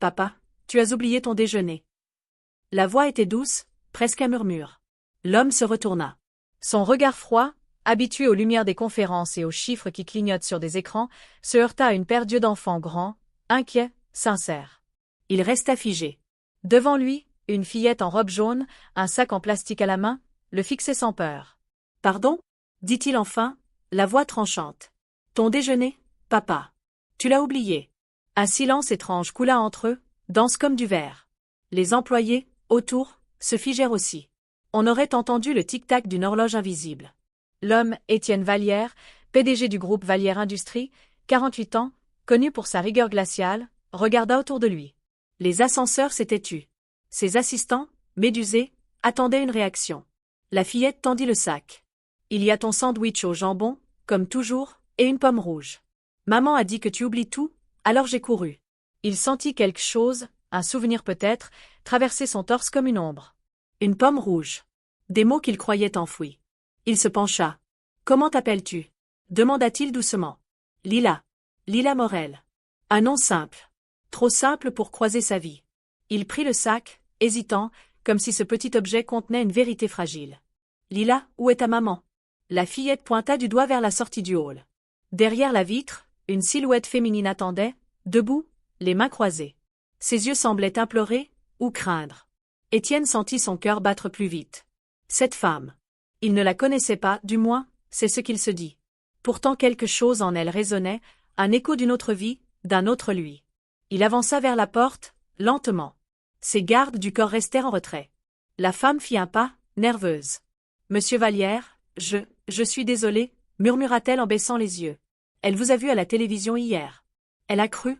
Papa, tu as oublié ton déjeuner. La voix était douce, presque un murmure. L'homme se retourna. Son regard froid, habitué aux lumières des conférences et aux chiffres qui clignotent sur des écrans, se heurta à une paire d'yeux d'enfant grands, inquiets, sincères. Il resta figé. Devant lui, une fillette en robe jaune, un sac en plastique à la main, le fixait sans peur. « Pardon ?» dit-il enfin, la voix tranchante. « Ton déjeuner, papa. Tu l'as oublié. » Un silence étrange coula entre eux, dense comme du verre. Les employés, autour, se figèrent aussi. On aurait entendu le tic-tac d'une horloge invisible. L'homme, Étienne Vallière, PDG du groupe Vallière Industries, 48 ans, connu pour sa rigueur glaciale, regarda autour de lui. Les ascenseurs s'étaient tus. Ses assistants, médusés, attendaient une réaction. La fillette tendit le sac. « Il y a ton sandwich au jambon, comme toujours, et une pomme rouge. Maman a dit que tu oublies tout, alors j'ai couru. » Il sentit quelque chose, un souvenir peut-être, traverser son torse comme une ombre. Une pomme rouge. Des mots qu'il croyait enfouis. Il se pencha. « Comment t'appelles-tu » demanda-t-il doucement. « Lila. Lila Morel. » Un nom simple. Trop simple pour croiser sa vie. Il prit le sac, hésitant, comme si ce petit objet contenait une vérité fragile. « Lila, où est ta maman » La fillette pointa du doigt vers la sortie du hall. Derrière la vitre, une silhouette féminine attendait, debout, les mains croisées. Ses yeux semblaient implorer, ou craindre. Étienne sentit son cœur battre plus vite. Cette femme. Il ne la connaissait pas, du moins, c'est ce qu'il se dit. Pourtant quelque chose en elle résonnait, un écho d'une autre vie, d'un autre lui. Il avança vers la porte, lentement. Ses gardes du corps restèrent en retrait. La femme fit un pas, nerveuse. « Monsieur Vallière, je suis désolée, murmura-t-elle en baissant les yeux. Elle vous a vu à la télévision hier. Elle a cru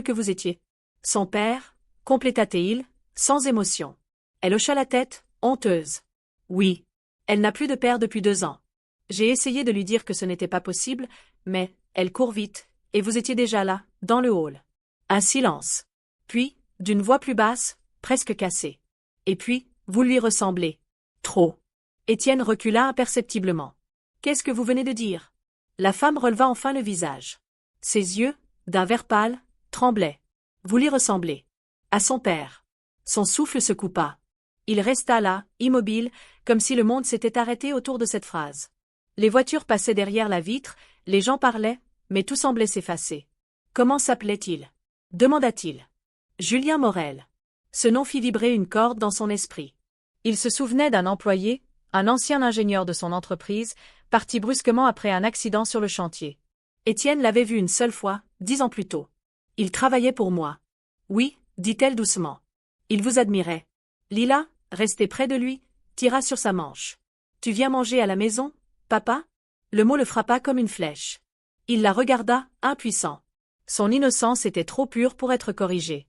que vous étiez son père, compléta-t-il, sans émotion. Elle hocha la tête, honteuse. Oui. Elle n'a plus de père depuis 2 ans. J'ai essayé de lui dire que ce n'était pas possible, mais elle court vite, et vous étiez déjà là, dans le hall. Un silence. Puis, d'une voix plus basse, presque cassée. Et puis, vous lui ressemblez. Trop. Étienne recula imperceptiblement. Qu'est-ce que vous venez de dire ? La femme releva enfin le visage. Ses yeux, d'un vert pâle, tremblaient. Vous lui ressemblez. À son père. Son souffle se coupa. Il resta là, immobile, comme si le monde s'était arrêté autour de cette phrase. Les voitures passaient derrière la vitre, les gens parlaient, mais tout semblait s'effacer. Comment s'appelait-il ? Demanda-t-il. Julien Morel. Ce nom fit vibrer une corde dans son esprit. Il se souvenait d'un employé, un ancien ingénieur de son entreprise, parti brusquement après un accident sur le chantier. Étienne l'avait vu une seule fois, 10 ans plus tôt. Il travaillait pour moi. Oui, dit-elle doucement. Il vous admirait. Lila, restée près de lui, tira sur sa manche. Tu viens manger à la maison, papa ? Le mot le frappa comme une flèche. Il la regarda, impuissant. Son innocence était trop pure pour être corrigée.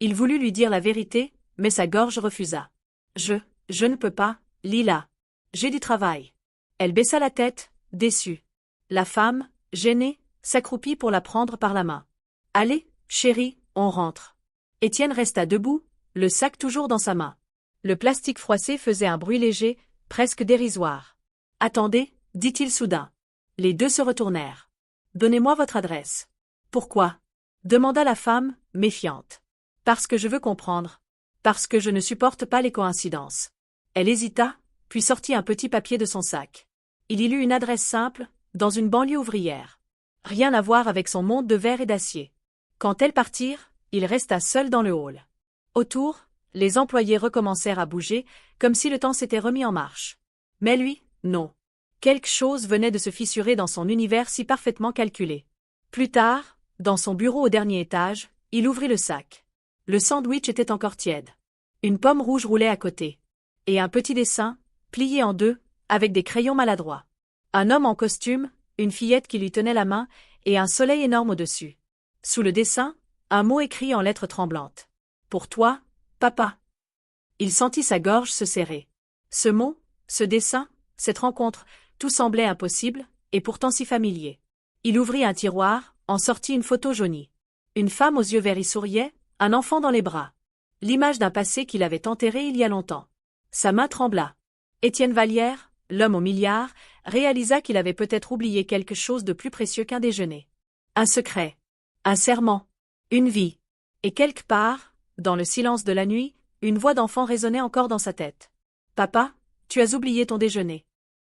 Il voulut lui dire la vérité, mais sa gorge refusa. Je ne peux pas, Lila. J'ai du travail. Elle baissa la tête, déçue. La femme, gênée, s'accroupit pour la prendre par la main. Allez, chérie, on rentre. Étienne resta debout, le sac toujours dans sa main. Le plastique froissé faisait un bruit léger, presque dérisoire. Attendez, dit-il soudain. Les deux se retournèrent. Donnez-moi votre adresse. Pourquoi ? demanda la femme, méfiante. Parce que je veux comprendre. Parce que je ne supporte pas les coïncidences. Elle hésita, puis sortit un petit papier de son sac. Il y lut une adresse simple, dans une banlieue ouvrière. Rien à voir avec son monde de verre et d'acier. Quand elles partirent, il resta seul dans le hall. Autour, les employés recommencèrent à bouger, comme si le temps s'était remis en marche. Mais lui, non. Quelque chose venait de se fissurer dans son univers si parfaitement calculé. Plus tard, dans son bureau au dernier étage, il ouvrit le sac. Le sandwich était encore tiède. Une pomme rouge roulait à côté. Et un petit dessin, plié en 2, avec des crayons maladroits. Un homme en costume, une fillette qui lui tenait la main, et un soleil énorme au-dessus. Sous le dessin, un mot écrit en lettres tremblantes. Pour toi, papa. Il sentit sa gorge se serrer. Ce mot, ce dessin, cette rencontre, tout semblait impossible, et pourtant si familier. Il ouvrit un tiroir, en sortit une photo jaunie. Une femme aux yeux verts y souriait, un enfant dans les bras. L'image d'un passé qu'il avait enterré il y a longtemps. Sa main trembla. Étienne Vallière, l'homme aux milliards, réalisa qu'il avait peut-être oublié quelque chose de plus précieux qu'un déjeuner. Un secret. Un serment. Une vie. Et quelque part, dans le silence de la nuit, une voix d'enfant résonnait encore dans sa tête. « Papa, tu as oublié ton déjeuner. »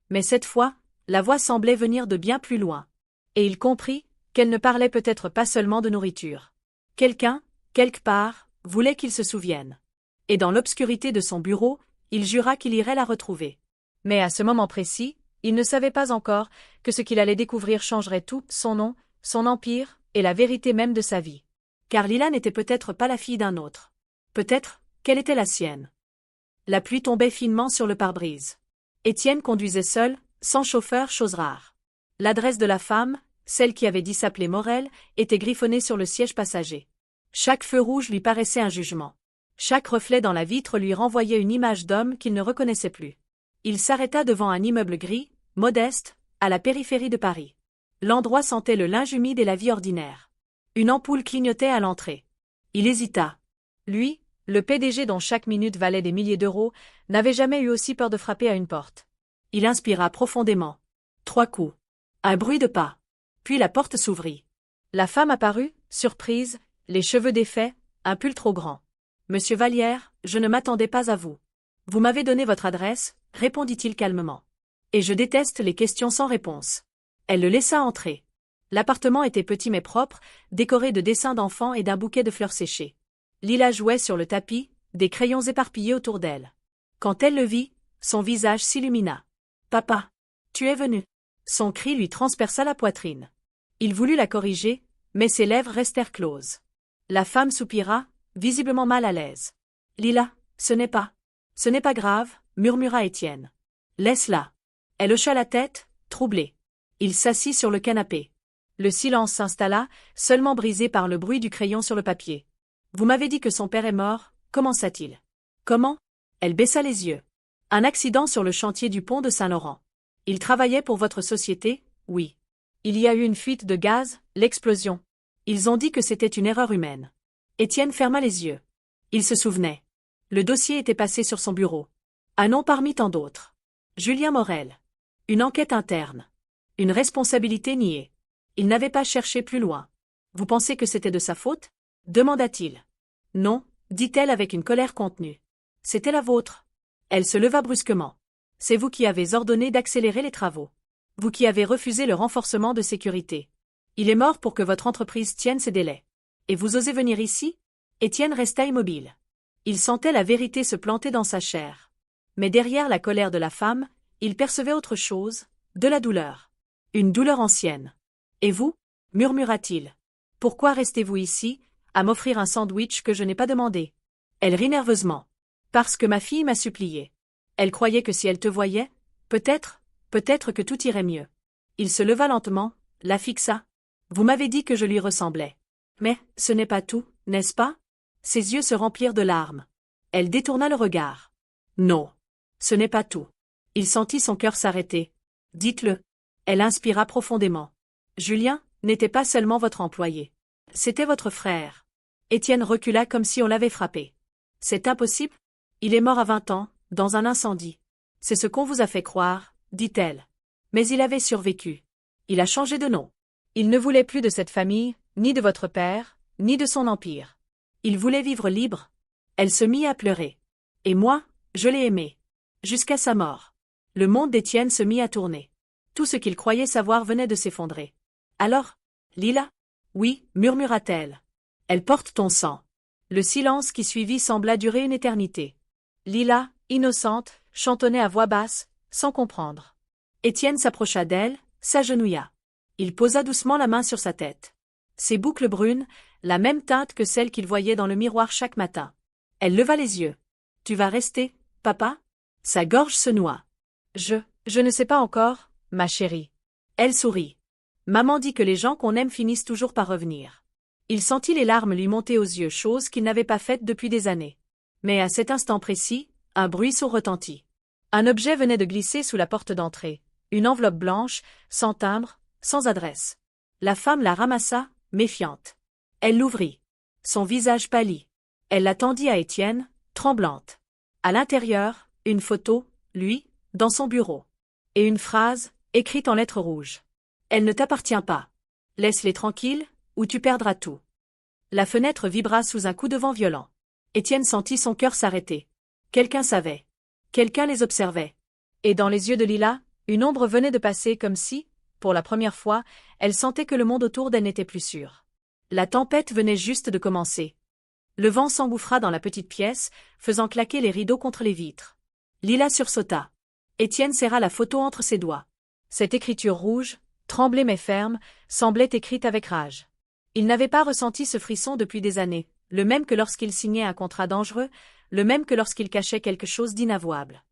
Mais cette fois, la voix semblait venir de bien plus loin. Et il comprit qu'elle ne parlait peut-être pas seulement de nourriture. Quelqu'un, quelque part, voulait qu'il se souvienne. Et dans l'obscurité de son bureau, il jura qu'il irait la retrouver. Mais à ce moment précis, il ne savait pas encore que ce qu'il allait découvrir changerait tout, son nom, son empire, et la vérité même de sa vie. Car Lila n'était peut-être pas la fille d'un autre. Peut-être qu'elle était la sienne. La pluie tombait finement sur le pare-brise. Étienne conduisait seul, sans chauffeur, chose rare. L'adresse de la femme, celle qui avait dit s'appeler Morel, était griffonnée sur le siège passager. Chaque feu rouge lui paraissait un jugement. Chaque reflet dans la vitre lui renvoyait une image d'homme qu'il ne reconnaissait plus. Il s'arrêta devant un immeuble gris, modeste, à la périphérie de Paris. L'endroit sentait le linge humide et la vie ordinaire. Une ampoule clignotait à l'entrée. Il hésita. Lui, le PDG dont chaque minute valait des milliers d'euros, n'avait jamais eu aussi peur de frapper à une porte. Il inspira profondément. 3 coups. Un bruit de pas. Puis la porte s'ouvrit. La femme apparut, surprise, les cheveux défaits, un pull trop grand. « Monsieur Vallière, je ne m'attendais pas à vous. Vous m'avez donné votre adresse, répondit-il calmement. Et je déteste les questions sans réponse. » Elle le laissa entrer. L'appartement était petit mais propre, décoré de dessins d'enfants et d'un bouquet de fleurs séchées. Lila jouait sur le tapis, des crayons éparpillés autour d'elle. Quand elle le vit, son visage s'illumina. « Papa, tu es venu. » Son cri lui transperça la poitrine. Il voulut la corriger, mais ses lèvres restèrent closes. La femme soupira, visiblement mal à l'aise. « Lila, ce n'est pas grave, » murmura Étienne. « Laisse-la. » Elle hocha la tête, troublée. Il s'assit sur le canapé. Le silence s'installa, seulement brisé par le bruit du crayon sur le papier. « Vous m'avez dit que son père est mort, commença-t-il. »« Comment ?» Elle baissa les yeux. « Un accident sur le chantier du pont de Saint-Laurent. Il travaillait pour votre société, oui. Il y a eu une fuite de gaz, l'explosion. Ils ont dit que c'était une erreur humaine. » Étienne ferma les yeux. Il se souvenait. Le dossier était passé sur son bureau. Un nom parmi tant d'autres. Julien Morel. Une enquête interne. Une responsabilité niée. Il n'avait pas cherché plus loin. « Vous pensez que c'était de sa faute ?» demanda-t-il. « Non, » dit-elle avec une colère contenue. « C'était la vôtre. » Elle se leva brusquement. « C'est vous qui avez ordonné d'accélérer les travaux. Vous qui avez refusé le renforcement de sécurité. Il est mort pour que votre entreprise tienne ses délais. Et vous osez venir ici ?» Étienne resta immobile. Il sentait la vérité se planter dans sa chair. Mais derrière la colère de la femme, il percevait autre chose, de la douleur. Une douleur ancienne. « Et vous ?» murmura-t-il. « Pourquoi restez-vous ici, à m'offrir un sandwich que je n'ai pas demandé ?» Elle rit nerveusement. « Parce que ma fille m'a supplié. Elle croyait que si elle te voyait, peut-être que tout irait mieux. » Il se leva lentement, la fixa. « Vous m'avez dit que je lui ressemblais. Mais, ce n'est pas tout, n'est-ce pas ?» Ses yeux se remplirent de larmes. Elle détourna le regard. « Non. Ce n'est pas tout. » Il sentit son cœur s'arrêter. « Dites-le. » Elle inspira profondément. « Julien n'était pas seulement votre employé. C'était votre frère. » Étienne recula comme si on l'avait frappé. « C'est impossible. Il est mort à 20 ans, dans un incendie. C'est ce qu'on vous a fait croire, » dit-elle. Mais il avait survécu. Il a changé de nom. Il ne voulait plus de cette famille, ni de votre père, ni de son empire. Il voulait vivre libre. Elle se mit à pleurer. Et moi, je l'ai aimé. Jusqu'à sa mort. Le monde d'Étienne se mit à tourner. Tout ce qu'il croyait savoir venait de s'effondrer. Alors, Lila ? Oui, murmura-t-elle. Elle porte ton sang. Le silence qui suivit sembla durer une éternité. Lila, innocente, chantonnait à voix basse, sans comprendre. Étienne s'approcha d'elle, s'agenouilla. Il posa doucement la main sur sa tête. Ses boucles brunes, la même teinte que celle qu'il voyait dans le miroir chaque matin. Elle leva les yeux. « Tu vas rester, papa ?» Sa gorge se noua. « Je ne sais pas encore, ma chérie. » Elle sourit. « Maman dit que les gens qu'on aime finissent toujours par revenir. » Il sentit les larmes lui monter aux yeux, chose qu'il n'avait pas faite depuis des années. Mais à cet instant précis, un bruit sourd retentit. Un objet venait de glisser sous la porte d'entrée. Une enveloppe blanche, sans timbre, sans adresse. La femme la ramassa, méfiante. Elle l'ouvrit. Son visage pâlit. Elle la tendit à Étienne, tremblante. À l'intérieur, une photo, lui, dans son bureau. Et une phrase, écrite en lettres rouges. « Elle ne t'appartient pas. Laisse-les tranquilles, ou tu perdras tout. » La fenêtre vibra sous un coup de vent violent. Étienne sentit son cœur s'arrêter. Quelqu'un savait. Quelqu'un les observait. Et dans les yeux de Lila, une ombre venait de passer comme si, pour la première fois, elle sentait que le monde autour d'elle n'était plus sûr. La tempête venait juste de commencer. Le vent s'engouffra dans la petite pièce, faisant claquer les rideaux contre les vitres. Lila sursauta. Étienne serra la photo entre ses doigts. Cette écriture rouge, tremblée mais ferme, semblait écrite avec rage. Il n'avait pas ressenti ce frisson depuis des années, le même que lorsqu'il signait un contrat dangereux, le même que lorsqu'il cachait quelque chose d'inavouable.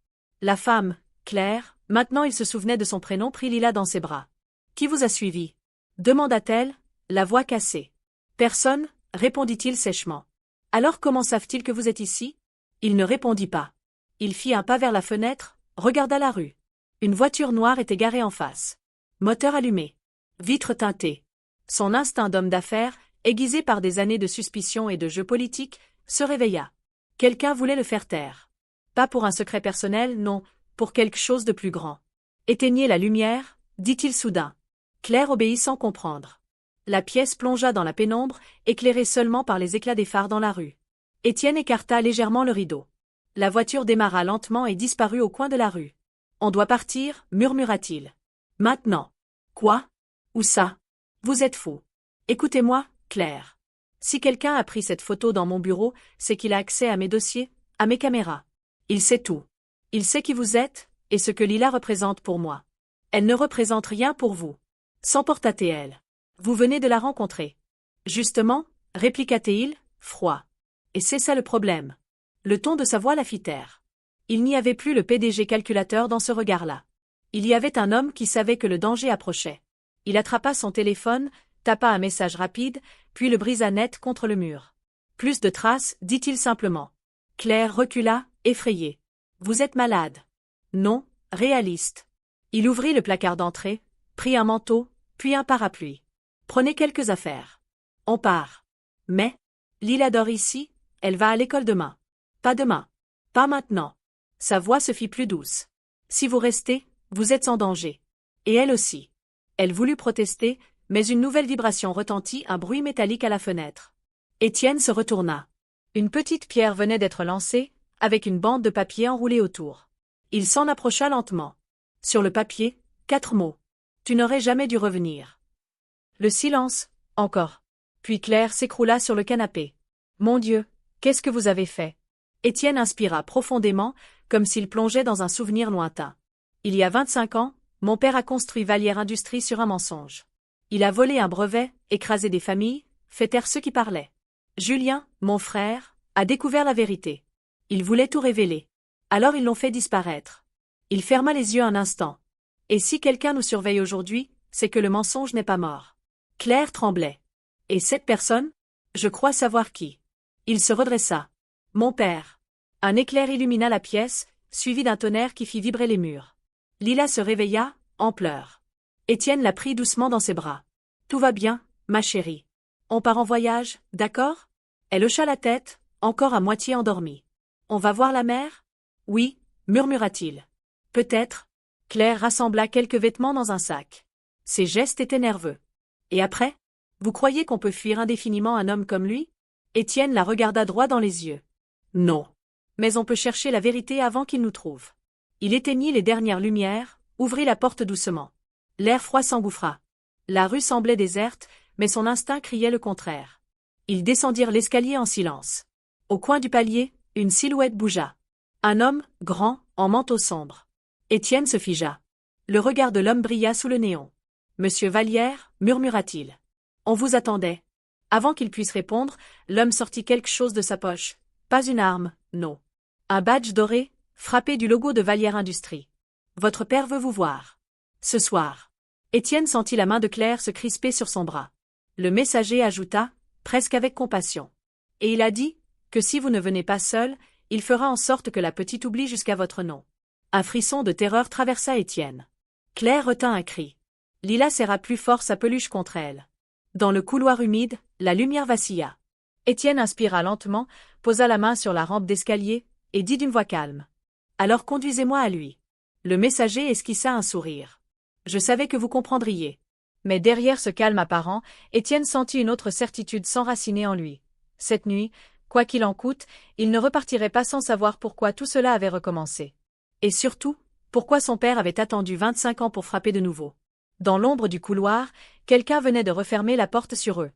La femme, Claire, maintenant il se souvenait de son prénom, prit Lila dans ses bras. « Qui vous a suivi » demanda-t-elle, la voix cassée. « Personne » répondit-il sèchement. « Alors comment savent-ils que vous êtes ici » Il ne répondit pas. Il fit un pas vers la fenêtre, regarda la rue. Une voiture noire était garée en face. Moteur allumé. Vitres teintées. Son instinct d'homme d'affaires, aiguisé par des années de suspicion et de jeux politiques, se réveilla. Quelqu'un voulait le faire taire. Pas pour un secret personnel, non, pour quelque chose de plus grand. « Éteignez la lumière » dit-il soudain. Claire obéit sans comprendre. La pièce plongea dans la pénombre, éclairée seulement par les éclats des phares dans la rue. Étienne écarta légèrement le rideau. La voiture démarra lentement et disparut au coin de la rue. « On doit partir » murmura-t-il. « Maintenant. »« Quoi ? Où ça ? Vous êtes fou. Écoutez-moi, Claire. Si quelqu'un a pris cette photo dans mon bureau, c'est qu'il a accès à mes dossiers, à mes caméras. Il sait tout. Il sait qui vous êtes, et ce que Lila représente pour moi. Elle ne représente rien pour vous. » S'emporta-t-elle. « Vous venez de la rencontrer. »« Justement, » répliqua-t-il, froid. « Et c'est ça le problème. » Le ton de sa voix la fit taire. Il n'y avait plus le PDG calculateur dans ce regard-là. Il y avait un homme qui savait que le danger approchait. Il attrapa son téléphone, tapa un message rapide, puis le brisa net contre le mur. « Plus de traces, dit-il simplement. » Claire recula, effrayée. « Vous êtes malade. »« Non, réaliste. » Il ouvrit le placard d'entrée, prit un manteau, puis un parapluie. « Prenez quelques affaires. On part. »« Mais, Lila dort ici, elle va à l'école demain. »« Pas demain. Pas maintenant. » Sa voix se fit plus douce. « Si vous restez, vous êtes en danger. Et elle aussi. » Elle voulut protester, mais une nouvelle vibration retentit, un bruit métallique à la fenêtre. Étienne se retourna. Une petite pierre venait d'être lancée, avec une bande de papier enroulée autour. Il s'en approcha lentement. Sur le papier, 4 mots. « Tu n'aurais jamais dû revenir. » Le silence, encore. Puis Claire s'écroula sur le canapé. « Mon Dieu, qu'est-ce que vous avez fait ?» Étienne inspira profondément, comme s'il plongeait dans un souvenir lointain. « Il y a 25 ans, mon père a construit Vallière Industries sur un mensonge. Il a volé un brevet, écrasé des familles, fait taire ceux qui parlaient. Julien, mon frère, a découvert la vérité. Il voulait tout révéler. Alors ils l'ont fait disparaître. » Il ferma les yeux un instant. « Et si quelqu'un nous surveille aujourd'hui, c'est que le mensonge n'est pas mort. » Claire tremblait. « Et cette personne ? Je crois savoir qui. » Il se redressa. « Mon père. » Un éclair illumina la pièce, suivi d'un tonnerre qui fit vibrer les murs. Lila se réveilla, en pleurs. Étienne la prit doucement dans ses bras. « Tout va bien, ma chérie. On part en voyage, d'accord ?» Elle hocha la tête, encore à moitié endormie. « On va voir la mer ?»« Oui, » murmura-t-il. « Peut-être. » Claire rassembla quelques vêtements dans un sac. Ses gestes étaient nerveux. « Et après ? Vous croyez qu'on peut fuir indéfiniment un homme comme lui ?» Étienne la regarda droit dans les yeux. « Non. Mais on peut chercher la vérité avant qu'il nous trouve. » Il éteignit les dernières lumières, ouvrit la porte doucement. L'air froid s'engouffra. La rue semblait déserte, mais son instinct criait le contraire. Ils descendirent l'escalier en silence. Au coin du palier, une silhouette bougea. Un homme, grand, en manteau sombre. Étienne se figea. Le regard de l'homme brilla sous le néon. « Monsieur Vallière » murmura-t-il. « On vous attendait. » Avant qu'il puisse répondre, l'homme sortit quelque chose de sa poche. Pas une arme, non. Un badge doré, frappé du logo de Vallière Industries. « Votre père veut vous voir. Ce soir. » Étienne sentit la main de Claire se crisper sur son bras. Le messager ajouta, presque avec compassion. « Et il a dit que si vous ne venez pas seul, il fera en sorte que la petite oublie jusqu'à votre nom. » Un frisson de terreur traversa Étienne. Claire retint un cri. Lila serra plus fort sa peluche contre elle. Dans le couloir humide, la lumière vacilla. Étienne inspira lentement, posa la main sur la rampe d'escalier, et dit d'une voix calme. « Alors conduisez-moi à lui. » Le messager esquissa un sourire. « Je savais que vous comprendriez. » Mais derrière ce calme apparent, Étienne sentit une autre certitude s'enraciner en lui. Cette nuit, quoi qu'il en coûte, il ne repartirait pas sans savoir pourquoi tout cela avait recommencé. Et surtout, pourquoi son père avait attendu 25 ans pour frapper de nouveau. Dans l'ombre du couloir, quelqu'un venait de refermer la porte sur eux.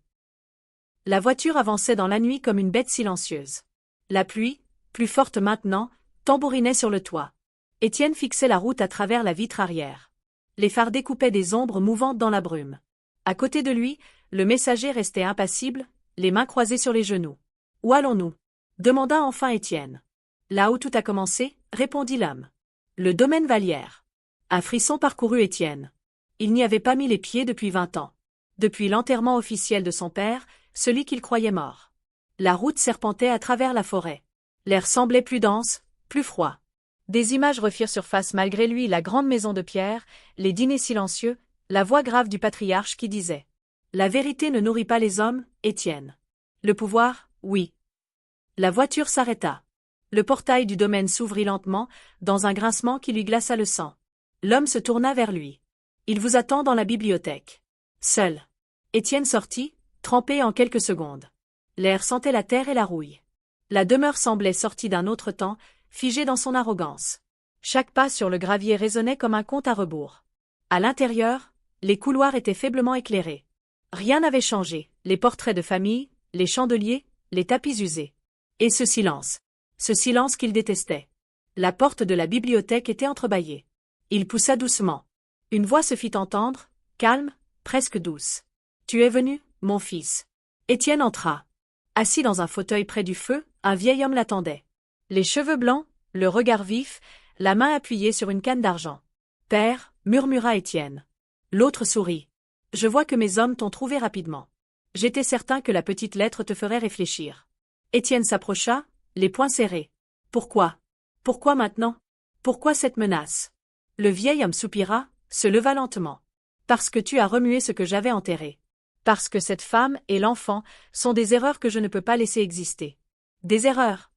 La voiture avançait dans la nuit comme une bête silencieuse. La pluie, plus forte maintenant, tambourinait sur le toit. Étienne fixait la route à travers la vitre arrière. Les phares découpaient des ombres mouvantes dans la brume. À côté de lui, le messager restait impassible, les mains croisées sur les genoux. « Où allons-nous » demanda enfin Étienne. « Là où tout a commencé » répondit l'homme. « Le domaine Vallière. » Un frisson parcourut Étienne. Il n'y avait pas mis les pieds depuis 20 ans. Depuis l'enterrement officiel de son père, celui qu'il croyait mort. La route serpentait à travers la forêt. L'air semblait plus dense, plus froid. Des images refirent surface malgré lui, la grande maison de pierre, les dîners silencieux, la voix grave du patriarche qui disait « La vérité ne nourrit pas les hommes, Étienne. Le pouvoir, oui. » La voiture s'arrêta. Le portail du domaine s'ouvrit lentement, dans un grincement qui lui glaça le sang. L'homme se tourna vers lui. « Il vous attend dans la bibliothèque. » Seul. Étienne sortit, trempé en quelques secondes. L'air sentait la terre et la rouille. La demeure semblait sortie d'un autre temps, figée dans son arrogance. Chaque pas sur le gravier résonnait comme un compte à rebours. À l'intérieur, les couloirs étaient faiblement éclairés. Rien n'avait changé, les portraits de famille, les chandeliers, les tapis usés. Et ce silence qu'il détestait. La porte de la bibliothèque était entrebâillée. Il poussa doucement. Une voix se fit entendre, calme, presque douce. « Tu es venu, mon fils. » Étienne entra. Assis dans un fauteuil près du feu, un vieil homme l'attendait. Les cheveux blancs, le regard vif, la main appuyée sur une canne d'argent. « Père, » murmura Étienne. L'autre sourit. « Je vois que mes hommes t'ont trouvé rapidement. J'étais certain que la petite lettre te ferait réfléchir. » Étienne s'approcha, les poings serrés. « Pourquoi ? Pourquoi maintenant ? Pourquoi cette menace ?» Le vieil homme soupira, se leva lentement. « Parce que tu as remué ce que j'avais enterré. Parce que cette femme et l'enfant sont des erreurs que je ne peux pas laisser exister. » « Des erreurs »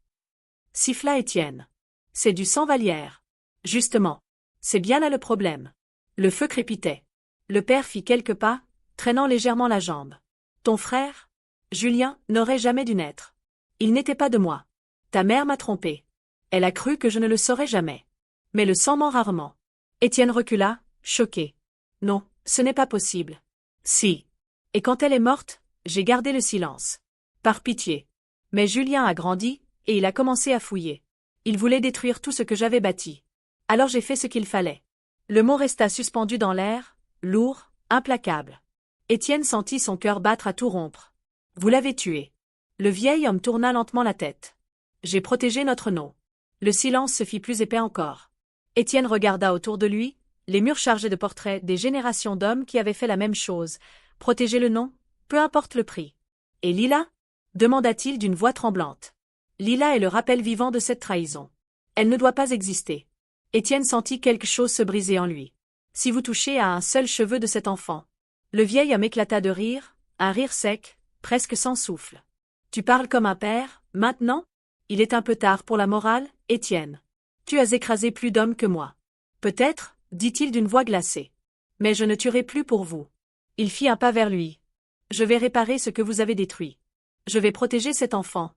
siffla Étienne. « C'est du sang Vallière. » « Justement. C'est bien là le problème. » Le feu crépitait. Le père fit quelques pas, traînant légèrement la jambe. « Ton frère, Julien, n'aurait jamais dû naître. Il n'était pas de moi. Ta mère m'a trompé. Elle a cru que je ne le saurais jamais. Mais le sang ment rarement. » Étienne recula, choqué. « Non, ce n'est pas possible. »« Si. Et quand elle est morte, j'ai gardé le silence. Par pitié. Mais Julien a grandi, et il a commencé à fouiller. Il voulait détruire tout ce que j'avais bâti. Alors j'ai fait ce qu'il fallait. » Le mot resta suspendu dans l'air, lourd, implacable. Étienne sentit son cœur battre à tout rompre. « Vous l'avez tué. » Le vieil homme tourna lentement la tête. « J'ai protégé notre nom. » Le silence se fit plus épais encore. Étienne regarda autour de lui, les murs chargés de portraits des générations d'hommes qui avaient fait la même chose. Protéger le nom, peu importe le prix. « Et Lila » demanda-t-il d'une voix tremblante. « Lila est le rappel vivant de cette trahison. Elle ne doit pas exister. » Étienne sentit quelque chose se briser en lui. « Si vous touchez à un seul cheveu de cet enfant. » Le vieil homme éclata de rire, un rire sec, presque sans souffle. « Tu parles comme un père, maintenant ? Il est un peu tard pour la morale, Étienne. Tu as écrasé plus d'hommes que moi. Peut-être, dit-il d'une voix glacée. Mais je ne tuerai plus pour vous. » Il fit un pas vers lui. « Je vais réparer ce que vous avez détruit. Je vais protéger cet enfant.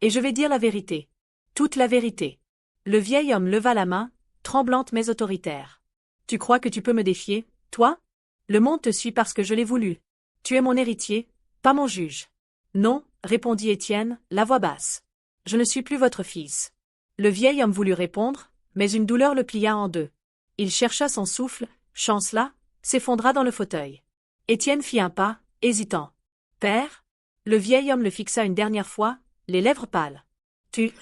Et je vais dire la vérité. Toute la vérité. » Le vieil homme leva la main, tremblante mais autoritaire. « Tu crois que tu peux me défier, toi ? Le monde te suit parce que je l'ai voulu. Tu es mon héritier, pas mon juge. »« Non, » répondit Étienne, la voix basse. « Je ne suis plus votre fils. » Le vieil homme voulut répondre, mais une douleur le plia en deux. Il chercha son souffle, chancela, s'effondra dans le fauteuil. Étienne fit un pas, hésitant. « Père ?» Le vieil homme le fixa une dernière fois, les lèvres pâles. « Tu,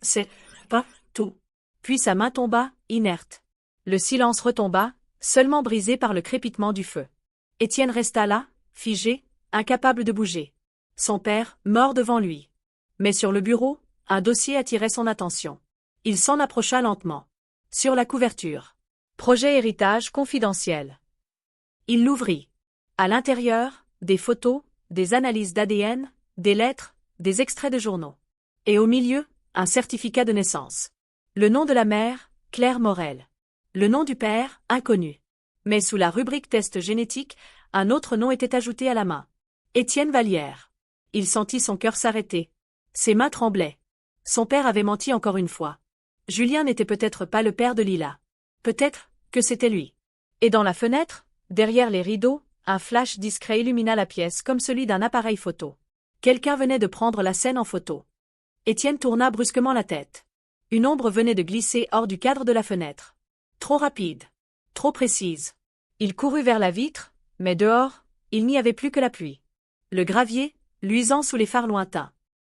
sais pas tout. » Puis sa main tomba, inerte. Le silence retomba, seulement brisé par le crépitement du feu. Étienne resta là, figé, incapable de bouger. Son père, mort devant lui. Mais sur le bureau, un dossier attirait son attention. Il s'en approcha lentement. Sur la couverture. Projet héritage confidentiel. Il l'ouvrit. À l'intérieur, des photos, des analyses d'ADN, des lettres, des extraits de journaux. Et au milieu, un certificat de naissance. Le nom de la mère, Claire Morel. Le nom du père, inconnu. Mais sous la rubrique test génétique, Un autre nom était ajouté à la main. Étienne Vallière. Il sentit son cœur s'arrêter. Ses mains tremblaient. Son père avait menti encore une fois. Julien n'était peut-être pas le père de Lila. Peut-être que c'était lui. Et dans la fenêtre, derrière les rideaux, un flash discret illumina la pièce comme celui d'un appareil photo. Quelqu'un venait de prendre la scène en photo. Étienne tourna brusquement la tête. Une ombre venait de glisser hors du cadre de la fenêtre. Trop rapide. Trop précise. Il courut vers la vitre, mais dehors, il n'y avait plus que la pluie. Le gravier, luisant sous les phares lointains.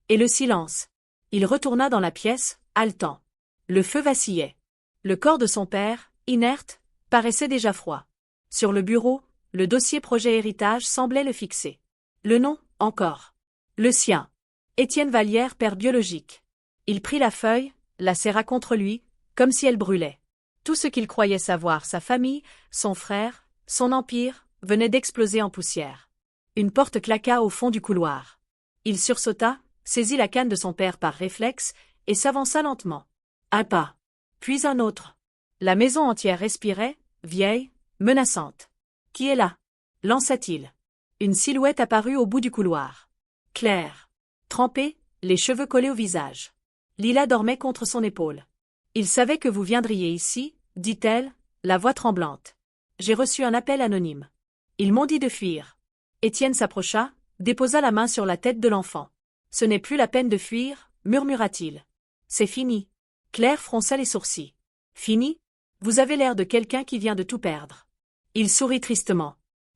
Et le silence. Il retourna dans la pièce, haletant. Le feu vacillait. Le corps de son père, inerte, paraissait déjà froid. Sur le bureau, le dossier projet héritage semblait le fixer. Le nom, encore. Le sien. Étienne Vallière, père biologique. Il prit la feuille, la serra contre lui, comme si elle brûlait. Tout ce qu'il croyait savoir, sa famille, son frère, son empire, venait d'exploser en poussière. Une porte claqua au fond du couloir. Il sursauta, saisit la canne de son père par réflexe, et s'avança lentement. Un pas. Puis un autre. La maison entière respirait, vieille, menaçante. Qui est là? Lança-t-il. Une silhouette apparut au bout du couloir. Claire. Trempée, les cheveux collés au visage. Lila dormait contre son épaule. Il savait que vous viendriez ici, dit-elle, la voix tremblante. J'ai reçu un appel anonyme. Ils m'ont dit de fuir. Étienne s'approcha, déposa la main sur la tête de l'enfant. Ce n'est plus la peine de fuir, murmura-t-il. C'est fini. Claire fronça les sourcils. Fini? Vous avez l'air de quelqu'un qui vient de tout perdre. Il sourit tristement.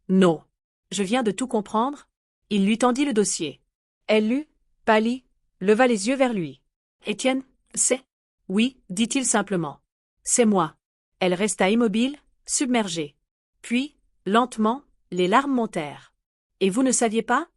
Non. Je viens de tout comprendre. Il lui tendit le dossier. Elle lut, pâlit, leva les yeux vers lui. Étienne, c'est? Oui, dit-il simplement. C'est moi. Elle resta immobile, submergée. Puis, lentement, les larmes montèrent. Et vous ne saviez pas?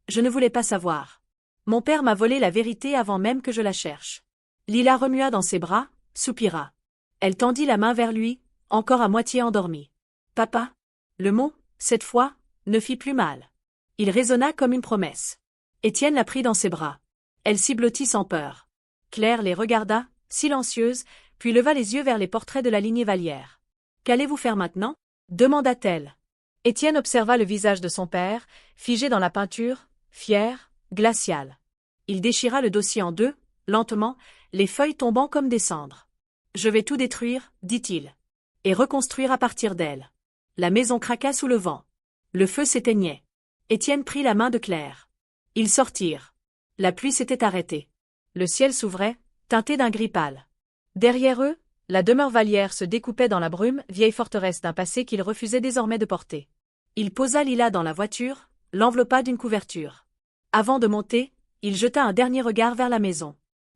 Je ne voulais pas savoir. Mon père m'a volé la vérité avant même que je la cherche. Lila remua dans ses bras, soupira. Elle tendit la main vers lui, encore à moitié endormie. Papa? Le mot, cette fois, ne fit plus mal. Il résonna comme une promesse. Étienne la prit dans ses bras. Elle s'y blottit sans peur. Claire les regarda, silencieuse, puis leva les yeux vers les portraits de la lignée Vallière. Qu'allez-vous faire maintenant? Demanda-t-elle. Étienne observa le visage de son père, figé dans la peinture, fier, glacial. Il déchira le dossier en deux, lentement, les feuilles tombant comme des cendres. Je vais tout détruire, dit-il. Et reconstruire à partir d'elle. La maison craqua sous le vent. Le feu s'éteignait. Étienne prit la main de Claire. Ils sortirent. La pluie s'était arrêtée. Le ciel s'ouvrait, teinté d'un gris pâle. Derrière eux, la demeure Vallière se découpait dans la brume, vieille forteresse d'un passé qu'il refusait désormais de porter. Il posa Lila dans la voiture, l'enveloppa d'une couverture. Avant de monter, il jeta un dernier regard vers la maison.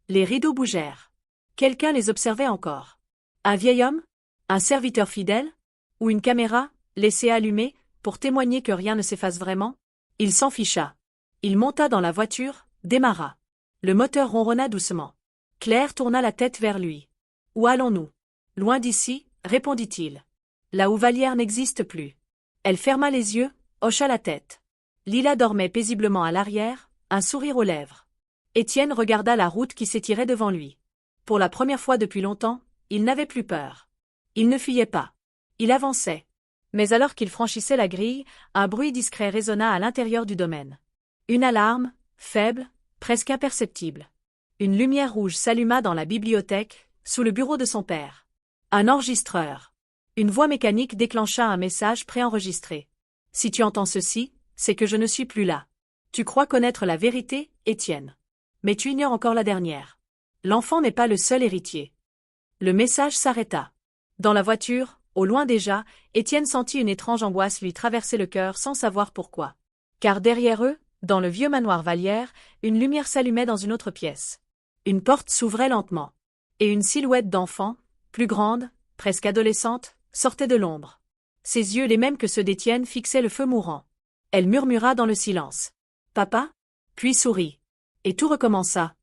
Les rideaux bougèrent. Quelqu'un les observait encore. Un vieil homme? Un serviteur fidèle? Ou une caméra, laissée allumée, pour témoigner que rien ne s'efface vraiment? Il s'en ficha. Il monta dans la voiture, démarra. Le moteur ronronna doucement. Claire tourna la tête vers lui. Où allons-nous? Loin d'ici, répondit-il. Là où Vallière n'existe plus. Elle ferma les yeux, hocha la tête. Lila dormait paisiblement à l'arrière, un sourire aux lèvres. Étienne regarda la route qui s'étirait devant lui. Pour la première fois depuis longtemps, il n'avait plus peur. Il ne fuyait pas. Il avançait. Mais alors qu'il franchissait la grille, un bruit discret résonna à l'intérieur du domaine. Une alarme, faible, presque imperceptible. Une lumière rouge s'alluma dans la bibliothèque, sous le bureau de son père. Un enregistreur. Une voix mécanique déclencha un message préenregistré. Si tu entends ceci, c'est que je ne suis plus là. Tu crois connaître la vérité, Étienne. Mais tu ignores encore la dernière. L'enfant n'est pas le seul héritier. Le message s'arrêta. Dans la voiture, au loin déjà, Étienne sentit une étrange angoisse lui traverser le cœur sans savoir pourquoi. Car derrière eux, dans le vieux manoir Vallière, une lumière s'allumait dans une autre pièce. Une porte s'ouvrait lentement. Et une silhouette d'enfant, plus grande, presque adolescente, sortait de l'ombre. Ses yeux, les mêmes que ceux d'Étienne, fixaient le feu mourant. Elle murmura dans le silence. Papa? Puis sourit. Et tout recommença.